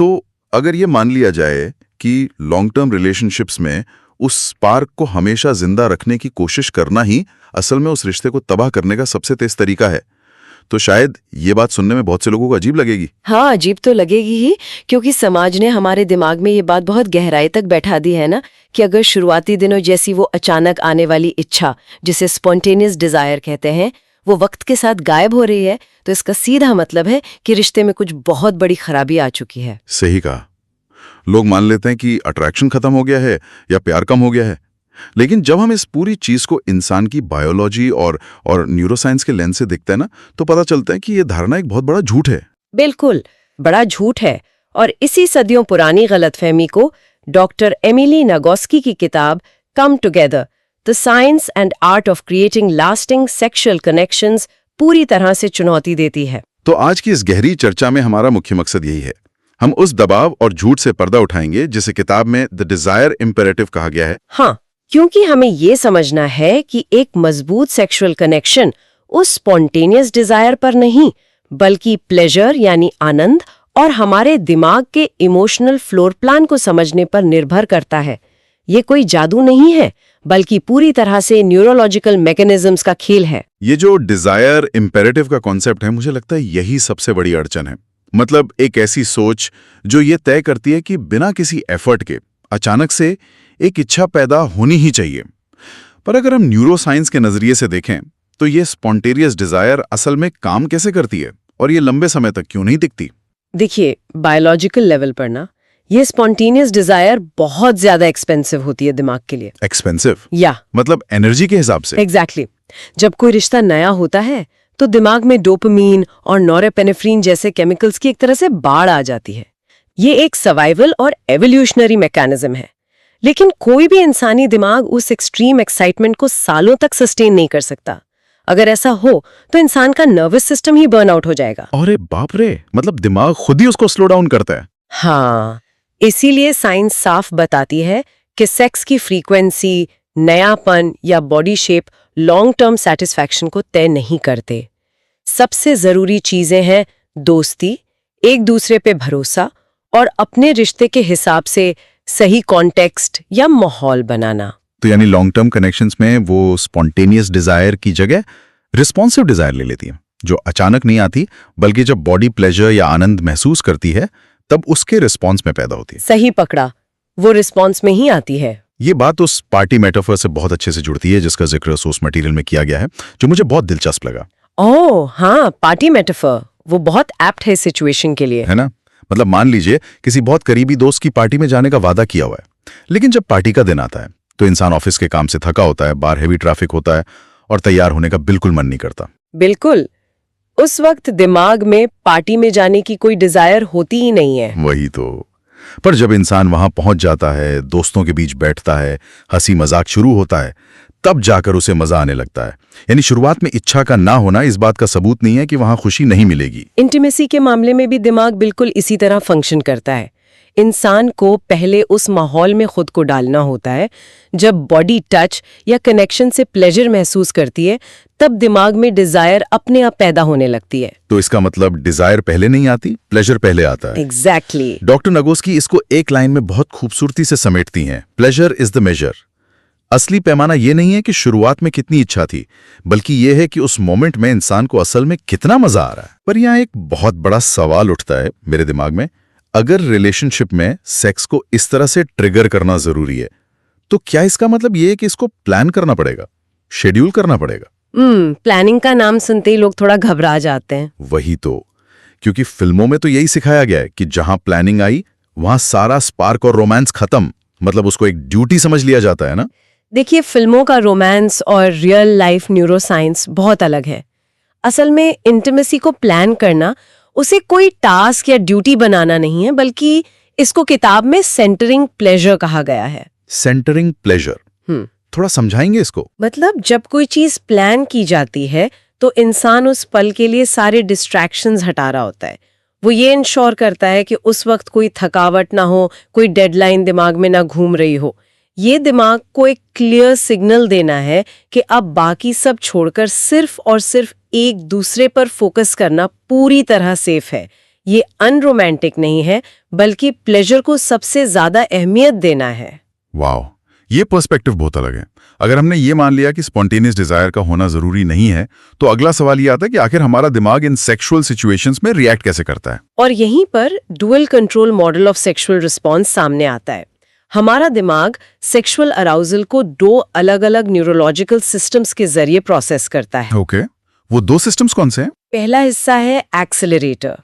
तो अगर ये मान लिया जाए कि लॉन्ग टर्म रिलेशनशिप्स में उस स्पार्क को हमेशा जिंदा रखने की कोशिश करना ही असल में उस रिश्ते को तबाह करने का सबसे तेज तरीका है, तो शायद ये बात सुनने में बहुत से लोगों को अजीब लगेगी। हाँ, अजीब तो लगेगी ही, क्योंकि समाज ने हमारे दिमाग में ये बात बहुत गहराई तक बैठा दी है ना कि अगर शुरुआती दिनों जैसी वो अचानक आने वाली इच्छा, जिसे स्पॉन्टेनियस डिजायर कहते हैं, वो वक्त के साथ गायब हो रही है, तो इसका सीधा मतलब है कि रिश्ते में कुछ बहुत बड़ी खराबी आ चुकी है। सही कहा। लोग मान लेते हैं कि अट्रैक्शन खत्म हो गया है या प्यार कम हो गया है, लेकिन जब हम इस पूरी चीज को इंसान की बायोलॉजी और न्यूरोसाइंस के लेंस से देखते हैं ना, तो पता चलता है कि ये धारणा एक बहुत बड़ा झूठ है। बिल्कुल, बड़ा झूठ है। और इसी सदियों पुरानी गलतफहमी को डॉक्टर एमिली नागोस्की की किताब come together, the science and art of creating lasting sexual connections पूरी तरह से चुनौती देती है। तो आज की इस गहरी चर्चा में हमारा मुख्य मकसद यही है। हम उस दबाव और झूठ से पर्दा उठाएंगे जिसे किताब में द डिजायर इम्पेरेटिव कहा गया है। हाँ, क्योंकि हमें ये समझना है कि एक मजबूत सेक्सुअल कनेक्शन उस स्पॉन्टेनियस डिजायर पर नहीं, बल्कि प्लेजर यानी आनंद और हमारे दिमाग के इमोशनल फ्लोर प्लान को समझने पर निर्भर करता है। ये कोई जादू नहीं है, बल्कि पूरी तरह से न्यूरोलॉजिकल मैकेनिज्म्स का खेल है। ये जो डिजायर इम्पेरेटिव का कॉन्सेप्ट है, मुझे लगता है यही सबसे बड़ी अड़चन है। मतलब एक ऐसी सोच जो ये तय करती है कि बिना किसी एफर्ट के अचानक से एक इच्छा पैदा होनी ही चाहिए। पर अगर हम न्यूरोसाइंस के नजरिए से देखें तो ये स्पॉन्टेनियस डिजायर असल में काम कैसे करती है और ये लंबे समय तक क्यों नहीं दिखती? देखिए, बायोलॉजिकल लेवल पर ना ये स्पॉन्टेनियस डिजायर बहुत ज्यादा एक्सपेंसिव होती है दिमाग के लिए। एक्सपेंसिव? या मतलब एनर्जी के हिसाब से? एग्जैक्टली। जब कोई रिश्ता नया होता है तो दिमाग में डोपामीन और नॉरेपेनेफ्रीन जैसे केमिकल्स की एक तरह से बाढ़ आ जाती है। ये एक सर्वाइवल और एवोल्यूशनरी मैकेनिज्म है। लेकिन कोई भी इंसानी दिमाग उस एक्सट्रीम एक्साइटमेंट को सालों तक सस्टेन नहीं कर सकता। अगर ऐसा हो तो इंसान का नर्वस सिस्टम ही बर्न आउट हो जाएगा। अरे बाप रे, मतलब दिमाग खुद ही उसको स्लो डाउन करता है। हाँ, इसीलिए साइंस साफ बताती है कि सेक्स की फ्रीक्वेंसी, नयापन या body shape long term satisfaction को तय नहीं करते। सबसे जरूरी चीजें हैं दोस्ती, एक दूसरे पे भरोसा और अपने रिश्ते के हिसाब से सही कॉन्टेक्स्ट या माहौल बनाना। तो यानी लॉन्ग टर्म कनेक्शंस में वो स्पॉन्टेनियस डिजायर की जगह रिस्पॉन्सिव डिजायर ले लेती है, जो अचानक नहीं आती बल्कि जब बॉडी प्लेजर या आनंद महसूस करती है तब उसके रिस्पॉन्स में पैदा होती है। सही पकड़ा, वो रिस्पॉन्स में ही आती है। ये बात उस पार्टी मेटाफर से बहुत अच्छे से जुड़ती है जिसका जिक्र सोर्स मटेरियल में किया गया है, जो मुझे बहुत दिलचस्प लगा। ओह हाँ, पार्टी मेटाफर वो बहुत एप्ट है सिचुएशन के लिए, है ना। मतलब मान लीजिए किसी बहुत करीबी दोस्त की पार्टी में जाने का वादा किया हुआ है, लेकिन जब पार्टी का दिन आता है तो इंसान ऑफिस के काम से थका होता है, बाहर हेवी ट्रैफिक होता है और तैयार होने का बिल्कुल मन नहीं करता। बिल्कुल, उस वक्त दिमाग में पार्टी में जाने की कोई डिजायर होती ही नहीं है। वही तो। पर जब इंसान वहां पहुंच जाता है, दोस्तों के बीच बैठता है, हंसी मजाक शुरू होता है, तब जाकर उसे मजा आने लगता है। यानी शुरुआत में इच्छा का ना होना इस बात का सबूत नहीं है कि वहां खुशी नहीं मिलेगी। इंटीमेसी के मामले में भी दिमाग बिल्कुल इसी तरह फंक्शन करता है। इंसान को पहले उस माहौल में खुद को डालना होता है। जब बॉडी टच या कनेक्शन से प्लेजर महसूस करती है, तब दिमाग में डिजायर अपने आप पैदा होने लगती है। तो इसका मतलब डिजायर पहले नहीं आती, प्लेजर पहले आता है। एग्जैक्टली। डॉक्टर नागोस्की इसको एक लाइन में बहुत खूबसूरती से समेटती हैं। Pleasure is the major. असली पैमाना ये नहीं है कि शुरुआत में कितनी इच्छा थी, बल्कि ये है कि उस मोमेंट में इंसान को असल में कितना मजा आ रहा है। पर यहाँ एक बहुत बड़ा सवाल उठता है मेरे दिमाग में, अगर रिलेशनशिप में सेक्स को इस तरह से ट्रिगर करना जरूरी है, तो क्या इसका मतलब ये है कि इसको प्लान करना पड़ेगा, शेड्यूल करना पड़ेगा? प्लानिंग का नाम सुनते ही लोग थोड़ा घबरा जाते हैं। वही तो, क्योंकि फिल्मों में तो यही सिखाया गया है कि जहां प्लानिंग आई वहां सारा स्पार्क और रोमांस खत्म। मतलब उसको एक ड्यूटी समझ लिया जाता है ना। देखिए, फिल्मों का रोमांस और रियल लाइफ न्यूरोसाइंस बहुत अलग है। असल में इंटीमेसी को प्लान करना, उसे कोई टास्क या ड्यूटी बनाना नहीं है, बल्कि इसको किताब में सेंटरिंग प्लेजर कहा गया है। सेंटरिंग प्लेजर, थोड़ा समझाएंगे इसको? मतलब जब कोई चीज प्लान की जाती है तो इंसान उस पल के लिए सारे डिस्ट्रैक्शंस हटा रहा होता है। वो ये इंश्योर करता है कि उस वक्त कोई थकावट ना हो, कोई डेडलाइन दिमाग में ना घूम रही हो। ये दिमाग को एक क्लियर सिग्नल देना है कि अब बाकी सब छोड़कर सिर्फ और सिर्फ एक दूसरे पर फोकस करना पूरी तरह सेफ है। ये अनरोमांटिक नहीं है, बल्कि प्लेजर को सबसे ज्यादा अहमियत देना है। वाह, ये पर्सपेक्टिव बहुत अलग है। अगर हमने ये मान लिया कि स्पॉन्टेनियस डिजायर का होना जरूरी नहीं है, तो अगला सवाल ये आता है कि आखिर हमारा दिमाग इन सेक्सुअल सिचुएशंस में रिएक्ट कैसे करता है। और यहीं पर dual control model of sexual response सामने आता है। हमारा दिमाग सेक्सुअल अराउजल को 2 अलग-अलग न्यूरोलॉजिकल सिस्टम्स के जरिए प्रोसेस करता है। ओके, वो 2 सिस्टम्स कौन से हैं? पहला हिस्सा है एक्सेलरेटर।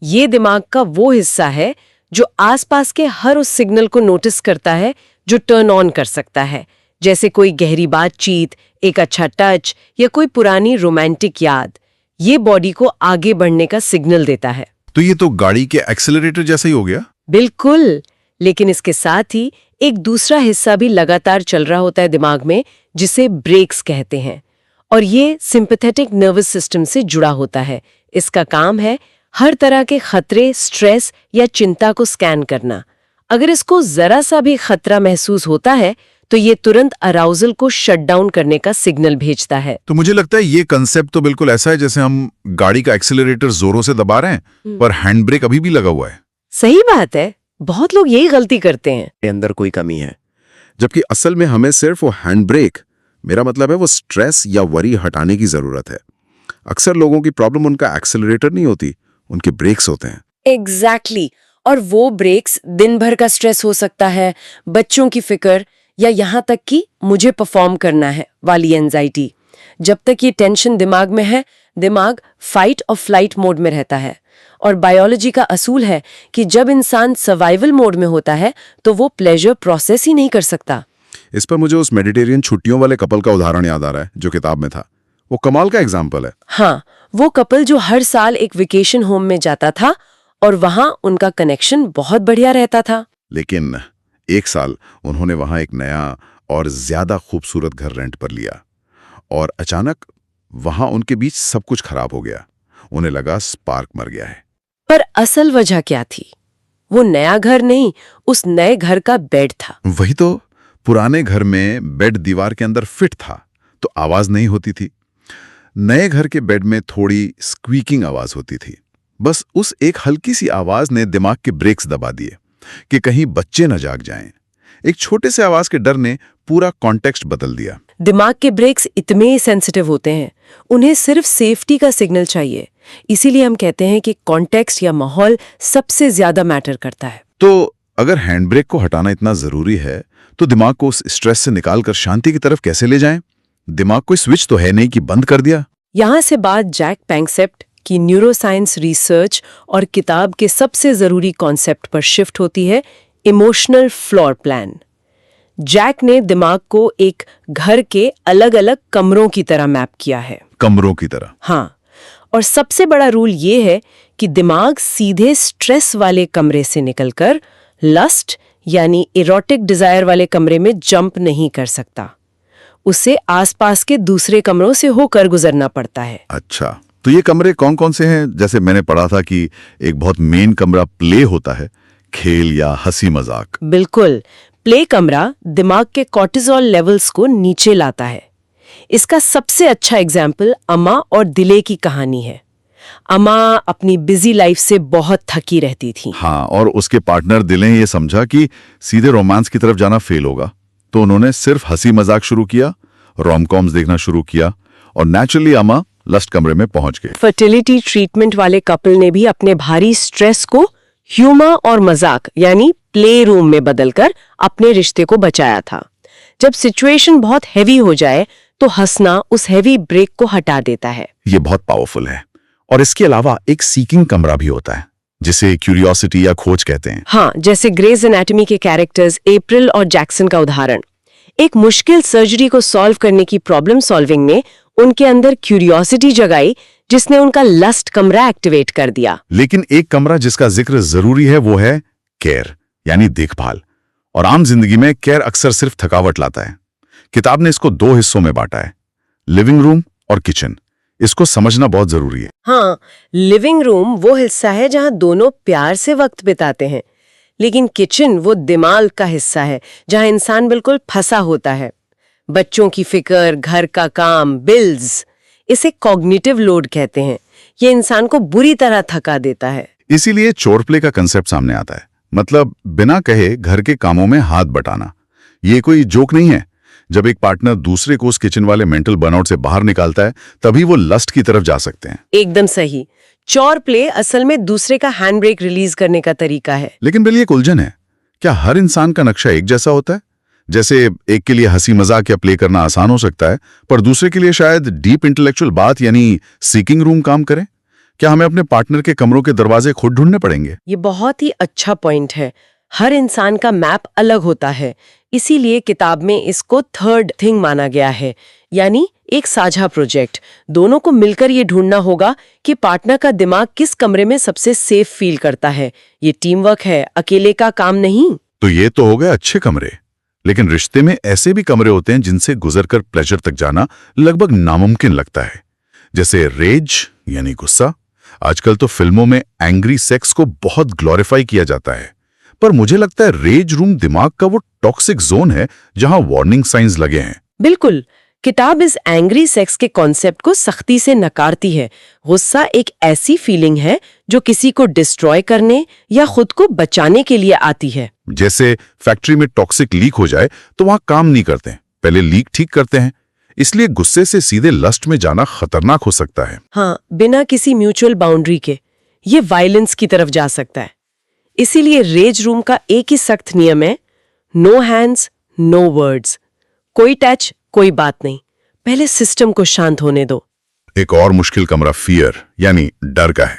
ये दिमाग का वो हिस्सा है जो आसपास के हर उस सिग्नल को नोटिस करता है जो टर्न ऑन कर सकता है, जैसे कोई गहरी बातचीत, एक अच्छा टच या कोई पुरानी रोमांटिक याद। ये बॉडी को आगे बढ़ने का सिग्नल देता है। तो ये तो गाड़ी के एक्सेलरेटर जैसा ही हो गया। बिल्कुल, लेकिन इसके साथ ही एक दूसरा हिस्सा भी लगातार चल रहा होता है दिमाग में, जिसे ब्रेक्स कहते हैं। और ये सिंपैथेटिक नर्वस सिस्टम से जुड़ा होता है। इसका काम है हर तरह के खतरे, स्ट्रेस या चिंता को स्कैन करना। अगर इसको जरा सा भी खतरा महसूस होता है तो ये तुरंत अराउजल को शट डाउन करने का सिग्नल भेजता है। तो मुझे लगता है ये कंसेप्ट तो बिल्कुल ऐसा है जैसे हम गाड़ी का एक्सेलरेटर जोरों से दबा रहे हैं पर हैंड ब्रेक अभी भी लगा हुआ है। सही बात है, बहुत लोग यही गलती करते हैं। के अंदर कोई कमी है, जबकि असल में हमें सिर्फ वो हैंड ब्रेक, मेरा मतलब है वो स्ट्रेस या वरी हटाने की जरूरत है। अक्सर लोगों की प्रॉब्लम उनका एक्सेलरेटर नहीं होती, उनके ब्रेक्स होते हैं। एग्जैक्टली। और वो ब्रेक्स दिन भर का स्ट्रेस हो सकता है, बच्चों की फिक्र, या यहाँ तक कि मुझे परफॉर्म करना है वाली एंजाइटी। जब तक ये टेंशन दिमाग में है, दिमाग फाइट और फ्लाइट मोड में रहता है। और बायोलॉजी का असूल है कि जब इंसान सर्वाइवल मोड में होता है तो वो प्लेजर प्रोसेस ही नहीं कर सकता। इस पर मुझे उस मेडिटेरियन छुट्टियों वाले कपल का उदाहरण याद आ रहा है जो किताब में था। वो कमाल का एग्जाम्पल है। हाँ, वो कपल जो हर साल एक वेकेशन होम में जाता था और वहां उनका कनेक्शन बहुत बढ़िया रहता था। लेकिन एक साल उन्होंने वहां एक नया और ज्यादा खूबसूरत घर रेंट पर लिया और अचानक वहां उनके बीच सब कुछ खराब हो गया। उन्हें लगा स्पार्क मर गया है। पर असल वजह क्या थी? वो नया घर नहीं, उस नए घर का बेड था। वही तो, पुराने घर में बेड दीवार के अंदर फिट था तो आवाज नहीं होती थी। नए घर के बेड में थोड़ी स्क्वीकिंग आवाज होती थी। बस उस एक हल्की सी आवाज ने दिमाग के ब्रेक्स दबा दिए कि कहीं बच्चे न जाग जाएं। एक छोटे से आवाज के डर ने पूरा कॉन्टेक्स्ट बदल दिया। दिमाग के ब्रेक्स इतने सेंसिटिव होते हैं, उन्हें सिर्फ सेफ्टी का सिग्नल चाहिए। इसीलिए हम कहते हैं कि कॉन्टेक्स्ट या माहौल सबसे ज्यादा मैटर करता है। तो अगर हैंड ब्रेक को हटाना इतना जरूरी है तो दिमाग को उस स्ट्रेस से निकालकर शांति की तरफ कैसे ले जाएं? दिमाग कोई स्विच तो है नहीं कि बंद कर दिया। यहाँ से बात जैक पैंगसेप्ट की न्यूरोसाइंस रिसर्च और किताब के सबसे जरूरी कॉन्सेप्ट पर शिफ्ट होती है, इमोशनल फ्लोर प्लान। जैक ने दिमाग को एक घर के अलग अलग कमरों की तरह मैप किया है। कमरों की तरह? हाँ, और सबसे बड़ा रूल ये है कि दिमाग सीधे स्ट्रेस वाले कमरे से निकलकर लस्ट यानी इरोटिक डिजायर वाले कमरे में जंप नहीं कर सकता। उसे आसपास के दूसरे कमरों से होकर गुजरना पड़ता है। अच्छा, तो ये कमरे कौन कौन से हैं? जैसे मैंने पढ़ा था कि एक बहुत मेन कमरा प्ले होता है, खेल या हंसी मजाक। बिल्कुल, प्ले कमरा दिमाग के कॉर्टिसोल लेवल्स को नीचे लाता है। इसका सबसे अच्छा एग्जाम्पल अम्मा और दिले की कहानी है। अम्मा अपनी बिजी लाइफ से बहुत थकी रहती थी। हाँ, और उसके पार्टनर दिले ये समझा कि सीधे रोमांस की तरफ जाना फेल होगा, तो उन्होंने सिर्फ हंसी मजाक शुरू किया, रोम-कॉम्स देखना शुरू किया और नेचुरली अम्मा लस्ट कमरे में पहुंच गए। फर्टिलिटी ट्रीटमेंट वाले कपल ने भी अपने भारी स्ट्रेस को ह्यूमर और मजाक यानी प्ले रूम में बदलकर अपने रिश्ते को बचाया था। जब सिचुएशन बहुत हैवी हो जाए तो हंसना उस हैवी ब्रेक को हटा देता है। ये बहुत पावरफुल है। और इसके अलावा एक सीकिंग कमरा भी होता है जिसे क्यूरियोसिटी या खोज कहते हैं। हाँ, जैसे ग्रेज एनाटॉमी के कैरेक्टर्स एप्रिल और जैक्सन का उदाहरण। एक मुश्किल सर्जरी को सॉल्व करने की प्रॉब्लम सॉल्विंग ने उनके अंदर क्यूरियोसिटी जगाई, जिसने उनका लस्ट कमरा एक्टिवेट कर दिया। लेकिन एक कमरा जिसका जिक्र जरूरी है वो है केयर यानी देखभाल। और आम जिंदगी में केयर अक्सर सिर्फ थकावट लाता है। किताब ने इसको 2 हिस्सों में बांटा है, लिविंग रूम और किचन। इसको समझना बहुत जरूरी है। हाँ, लिविंग रूम वो हिस्सा है जहाँ दोनों प्यार से वक्त बिताते हैं, लेकिन किचन वो दिमाग का हिस्सा है जहाँ इंसान बिल्कुल फंसा होता है। बच्चों की फिक्र, घर का काम, बिल्स, इसे कॉग्निटिव लोड कहते हैं। ये इंसान को बुरी तरह थका देता है। इसीलिए चोर प्ले का कंसेप्ट सामने आता है। मतलब बिना कहे घर के कामों में हाथ बटाना। ये कोई जोक नहीं है। जब एक पार्टनर दूसरे को उस किचन वाले मेंटल बर्नआउट से बाहर निकालता है, तभी वो लस्ट की तरफ जा सकते हैं। एकदम सही। चोर प्ले असल में दूसरे का हैंड ब्रेक रिलीज करने का तरीका है। लेकिन बिल्ली एक उलझन है। क्या हर इंसान का नक्शा एक जैसा होता है? जैसे एक के लिए हंसी मजाक या प्ले करना आसान हो सकता है, पर दूसरे के लिए शायद डीप इंटेलेक्चुअल बात यानी सीकिंग रूम काम करे। क्या हमें अपने पार्टनर के कमरों के दरवाजे खुद ढूंढने पड़ेंगे? ये बहुत ही अच्छा पॉइंट है। हर इंसान का मैप अलग होता है, इसीलिए किताब में इसको थर्ड थिंग माना गया है, यानी एक साझा प्रोजेक्ट। दोनों को मिलकर ये ढूंढना होगा कि पार्टनर का दिमाग किस कमरे में सबसे सेफ फील करता है। ये टीम वर्क है, अकेले का काम नहीं। तो ये तो हो गए अच्छे कमरे, लेकिन रिश्ते में ऐसे भी कमरे होते हैं जिनसे गुजरकर प्लेजर तक जाना लगभग नामुमकिन लगता है। जैसे रेज यानी गुस्सा। आजकल तो फिल्मों में एंग्री सेक्स को बहुत ग्लोरीफाई किया जाता है, पर मुझे लगता है रेज रूम दिमाग का वो टॉक्सिक जोन है जहां वार्निंग साइंस लगे हैं। बिल्कुल। किताब इस एंग्री सेक्स के कॉन्सेप्ट को सख्ती से नकारती है। गुस्सा एक ऐसी फीलिंग है जो किसी को डिस्ट्रॉय करने या खुद को बचाने के लिए आती है। जैसे फैक्ट्री में टॉक्सिक लीक हो जाए तो वहां काम नहीं करते, पहले लीक ठीक करते हैं। इसलिए गुस्से से सीधे लस्ट में जाना खतरनाक हो सकता है। हाँ, बिना किसी म्यूचुअल बाउंड्री के ये वायलेंस की तरफ जा सकता है। इसीलिए रेज रूम का एक ही सख्त नियम है, नो हैंड्स नो वर्ड्स। कोई टच, कोई बात नहीं, पहले सिस्टम को शांत होने दो। एक और मुश्किल कमरा फियर यानी डर का है,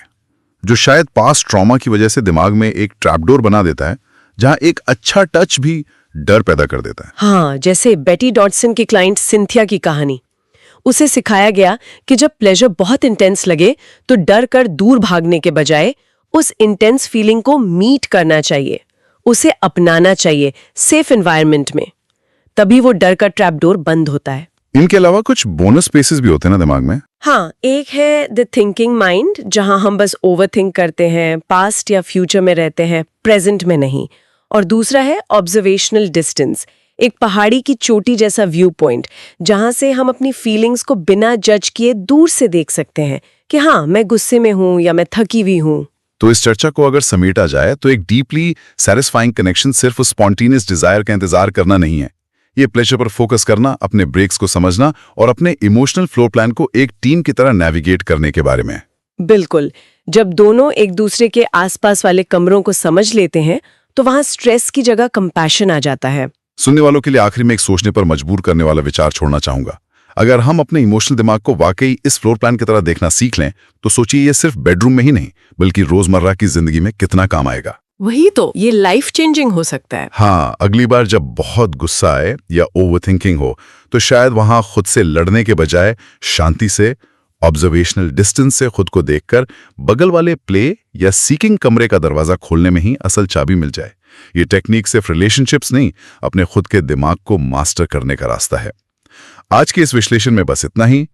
जो शायद पास्ट ट्रॉमा की वजह से दिमाग में एक ट्रैपडोर बना देता है, जहां एक अच्छा टच भी डर पैदा कर देता है। हाँ, जैसे बेटी डॉडसन की क्लाइंट सिंथिया की कहानी। उसे सिखाया गया कि जब प्लेजर बहुत इंटेंस लगे तो डर कर दूर भागने के बजाय उस इंटेंस फीलिंग को मीट करना चाहिए, उसे अपनाना चाहिए सेफ एनवायरनमेंट में। तभी वो डर का ट्रैपडोर बंद होता है। इनके अलावा कुछ बोनस स्पेसेस भी होते हैं ना दिमाग में। हाँ, एक है द थिंकिंग माइंड, जहां हम बस ओवर थिंक करते हैं, पास्ट या फ्यूचर में रहते हैं, प्रेजेंट में नहीं। और दूसरा है ऑब्जर्वेशनल डिस्टेंस, एक पहाड़ी की चोटी जैसा व्यू पॉइंट, जहां से हम अपनी फीलिंग्स को बिना जज किए दूर से देख सकते हैं कि हाँ, मैं गुस्से में हूं या मैं थकी हुई हूं। तो इस चर्चा को अगर समेटा जाए तो एक डीपली सैटिस्फाइंग कनेक्शन सिर्फ उस स्पॉन्टेनियस डिजायर का इंतजार करना नहीं है। ये प्लेजर पर फोकस करना, अपने ब्रेक्स को समझना और अपने इमोशनल फ्लोर प्लान को एक टीम की तरह नेविगेट करने के बारे में। बिल्कुल। जब दोनों एक दूसरे के आसपास वाले कमरों को समझ लेते हैं तो वहां स्ट्रेस की जगह कंपैशन आ जाता है। सुनने वालों के लिए आखिरी में एक सोचने पर मजबूर करने वाला विचार छोड़ना चाहूंगा। अगर हम अपने इमोशनल दिमाग को वाकई इस फ्लोर प्लान की तरह देखना सीख लें, तो सोचिए ये सिर्फ बेडरूम में ही नहीं बल्कि रोजमर्रा की जिंदगी में कितना काम आएगा। वही तो, ये लाइफ चेंजिंग हो सकता है। हाँ, अगली बार जब बहुत गुस्सा आए या ओवरथिंकिंग हो, तो शायद वहां खुद से लड़ने के बजाय शांति से, ऑब्जर्वेशनल डिस्टेंस से खुद को देखकर बगल वाले प्ले या सीकिंग कमरे का दरवाजा खोलने में ही असल चाबी मिल जाए। ये टेक्निक सिर्फ रिलेशनशिप्स नहीं, अपने खुद के दिमाग को मास्टर करने का रास्ता है। आज के इस विश्लेषण में बस इतना ही।